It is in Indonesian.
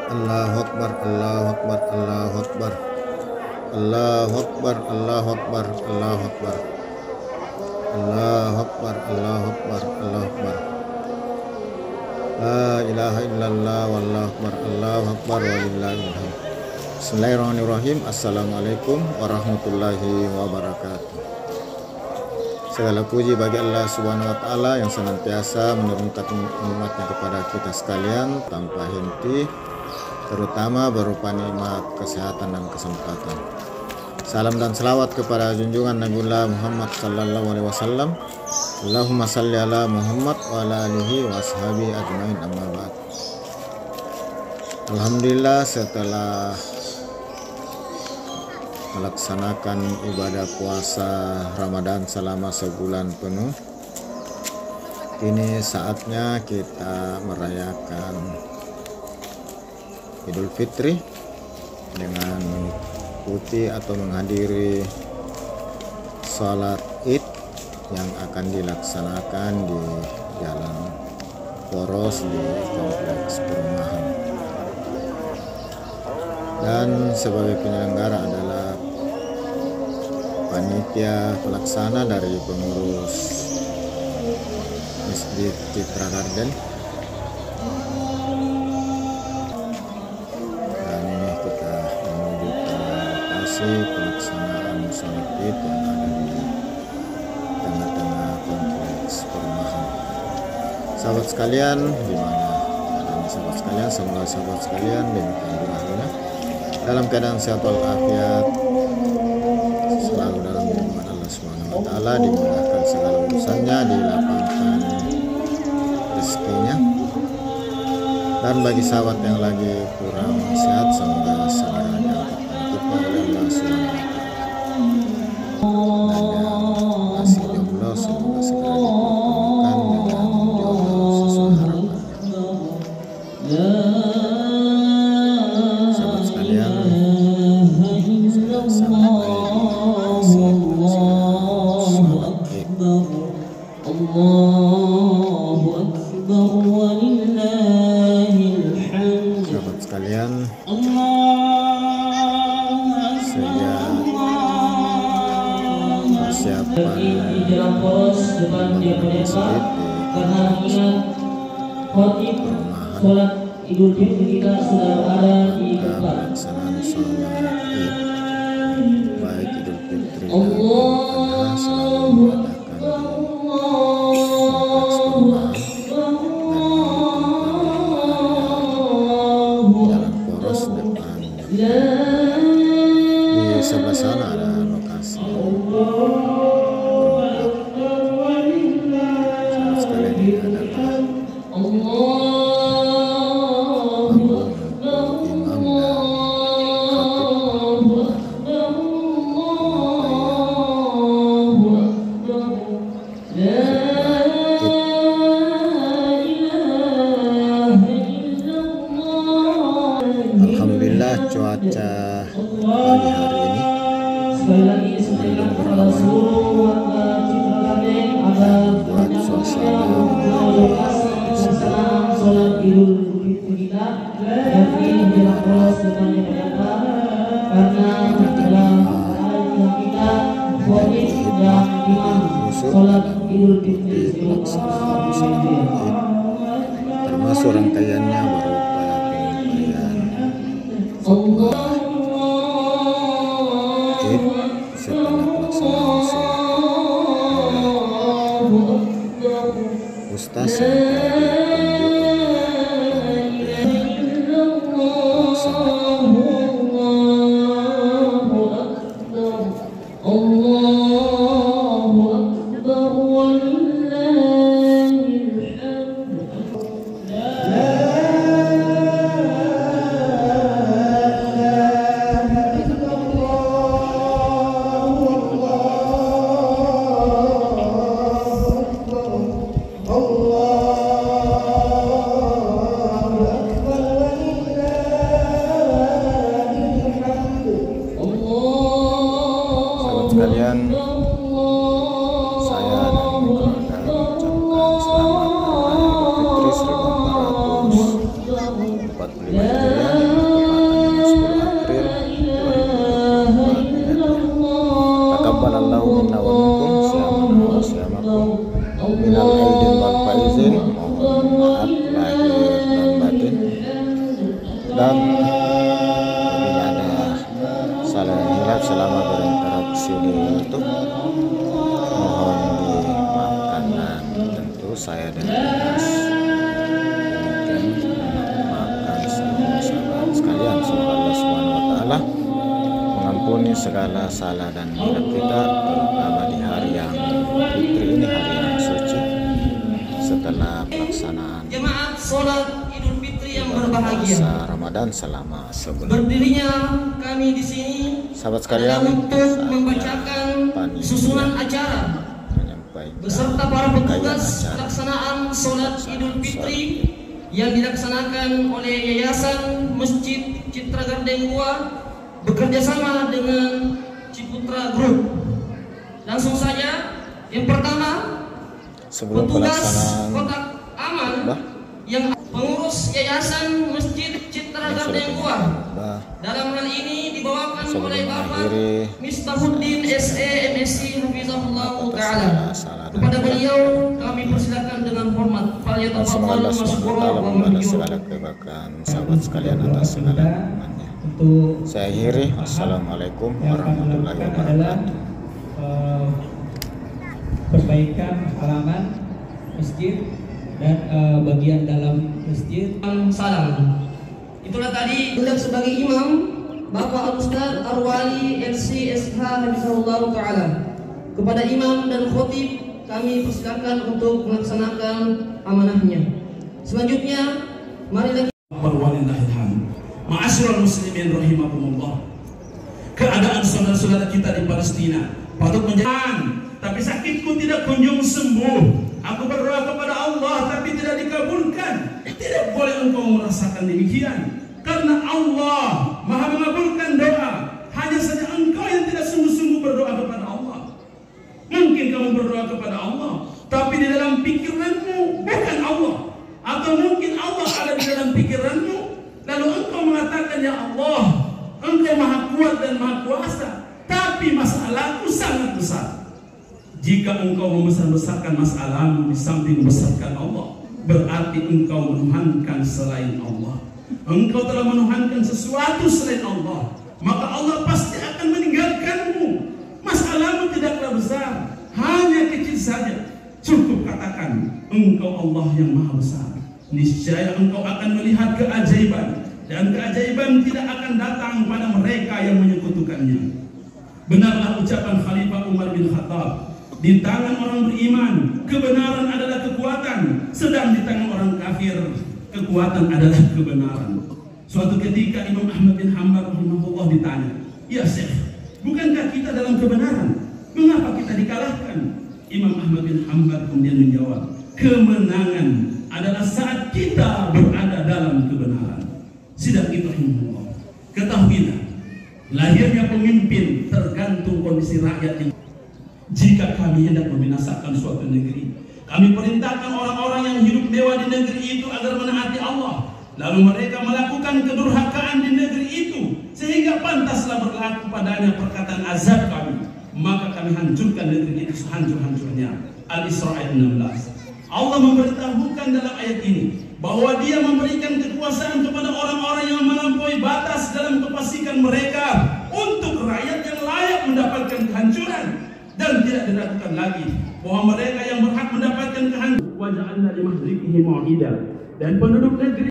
Allahu Akbar, Allahu Akbar, Allahu Akbar, Allahu Akbar, Allahu Akbar, Allahu Akbar, Allahu Akbar, Allahu Akbar, Allahu Akbar. La ilaha illallah wallahu akbar, Allahu Akbar walillahil hamd. Bismillahirrahmanirrahim. Assalamualaikum warahmatullahi wabarakatuh. Segala puji bagi Allah Subhanahu wa taala yang senantiasa menurunkan nikmat-Nya kepada kita sekalian tanpa henti, terutama berupa nikmat kesehatan dan kesempatan. Salam dan selawat kepada junjungan Nabiullah Muhammad sallallahu alaihi wasallam. Allahumma salli ala Muhammad wa ala alihi wa ashabihi ajmain, amma ba'd. Alhamdulillah, setelah melaksanakan ibadah puasa Ramadan selama sebulan penuh, kini saatnya kita merayakan Idul Fitri dengan mengikuti atau menghadiri sholat Id yang akan dilaksanakan di Jalan Poros di Kompleks Perumahan. Dan sebagai penyelenggara adalah panitia pelaksana dari pengurus Masjid Citra Garden. Dan ini kita menuju ke lokasi pelaksanaan sholat Id yang ada di tengah-tengah kompleks perumahan. Sahabat sekalian, di mana adanya sahabat sekalian, semoga sahabat sekalian demikian doanya dalam keadaan sehat walafiat, selalu dalam lindungan Allah Subhanahu wa taala, dimudahkan segala urusannya, dilapangkan rezekinya. Dan bagi sahabat yang lagi kurang sehat, semoga segera diangkat oleh Allah Subhanahu wa taala. Dan yang masih jomblo, semoga segera dipertemukan dengan jodoh sesuai harapannya. Sahabat sekalian, sudah sampai lokasi sholat Id. Sahabat sekalian, sejak persiapan masjid di perumahan Idul Fitri kita sudah berada di tempat pelaksanaan sholat Id, baik Idul Fitri dan Idul Adha, selalu diadakan di kompleks perumahan dan Jalan Poros depan. Di sebelah sana ada lokasi sahabat sekalian. Ini adalah alhamdulillah, cuaca pagi hari ini mendung berawan dan membuat suasana termasuk rangkaiannya berupa penyampaian khutbah Id setelah pelaksanaan sholat Ustaz sekalian, saya dan keluarga mengucapkan selamat Hari Raya Idul Fitri 1445 Hijriah taqabbalallahu minna wa minkum syamana wa syamakum minal aidin wal faizin. Mohon maaf lahir dan batin, dan bila ada salah hilaf selama berinteraksi di YouTube mohon dimaafkan, dan tentu saya dengan ikhlas maafkan semua sahabat sekalian. Semoga Allah Subhanahu wa taala mengampuni segala salah dan hilaf kita, terutama di hari yang fitri ini, hari yang suci setelah pelaksanaan Jemaat sholat Idul Fitri yang berbahagia. puasa Ramadan selama sebulan. Berdirinya kami di sini Sahabat sekalian, untuk membacakan susunan acara beserta para petugas pelaksanaan sholat Idul Fitri yang dilaksanakan oleh Yayasan Masjid Citra Gardeng Goa bekerjasama dengan Ciputra Group. Langsung saja, yang pertama, sebelum petugas pelaksanaan kotak aman yang pengurus Yayasan Masjid Citra Gardeng Goa. Dalam hal ini dibawakan oleh Bapak Mistahuddin SE MSc Hafizahullah Ta'ala. Kepada beliau kami persilakan dengan hormat. Semoga Allah SWT membalas segala kebaikan sahabat sekalian atas segala nikmatnya. Saya akhiri. Assalamualaikum warahmatullahi wabarakatuh. Perbaikan halaman masjid dan bagian dalam masjid. Salam. Itulah tadi sebagai imam Bapak Al-Ustaz Arwali LC SH Hafizahullah Ta'ala. Kepada imam dan khotib kami persilakan untuk melaksanakan amanahnya. Selanjutnya marilah Walillahilhamd. Ma'asyiral muslimin rahimakumullah. Keadaan saudara-saudara kita di Palestina patut menjadi, tapi sakitku tidak kunjung sembuh. Aku berdoa kepada Allah tapi tidak dikabulkan. Tidak boleh engkau merasakan demikian, karena Allah Maha mengabulkan doa. Hanya saja engkau yang tidak sungguh-sungguh berdoa kepada Allah. Mungkin kamu berdoa kepada Allah, tapi di dalam pikiranmu bukan Allah. Atau mungkin Allah ada di dalam pikiranmu, lalu engkau mengatakan, ya Allah, engkau Maha Kuat dan Maha Kuasa, tapi masalahku sangat besar. Jika engkau membesar-besarkan masalahmu di samping membesarkan Allah, berarti engkau menuhankan selain Allah. Engkau telah menuhankan sesuatu selain Allah, maka Allah pasti akan meninggalkanmu. Masalahmu tidaklah besar, hanya kecil saja. Cukup katakan, engkau Allah yang Maha Besar. Niscaya engkau akan melihat keajaiban, dan keajaiban tidak akan datang pada mereka yang menyekutukannya. Benarlah ucapan Khalifah Umar bin Khattab, di tangan orang beriman kebenaran adalah kekuatan, sedang di tangan orang kafir kekuatan adalah kebenaran. Suatu ketika Imam Ahmad bin Hanbal rahimahullah ditanya, ya Syekh, bukankah kita dalam kebenaran? Mengapa kita dikalahkan? Imam Ahmad bin Hanbal kemudian menjawab, kemenangan adalah saat kita berada dalam kebenaran. Sidang itu rahimahullah. Ketahuilah, lahirnya pemimpin tergantung kondisi rakyat yang. Jika kami hendak membinasakan suatu negeri, kami perintahkan orang-orang yang hidup mewah di negeri itu agar menaati Allah, lalu mereka melakukan kedurhakaan di negeri itu sehingga pantaslah berlaku padanya perkataan azab kami, maka kami hancurkan negeri itu sehancur-hancurnya. Al-Isra ayat 16. Allah memberitahukan dalam ayat ini bahwa Dia memberikan kekuasaan kepada orang-orang yang melampaui batas dalam kefasikan mereka untuk rakyat yang layak mendapatkan kehancuran. Dan tidak diragukan lagi bahwa mereka yang berhak mendapatkan kehancuran. Wa ja'alna li mahlikihi mau'ida, dan penduduk negeri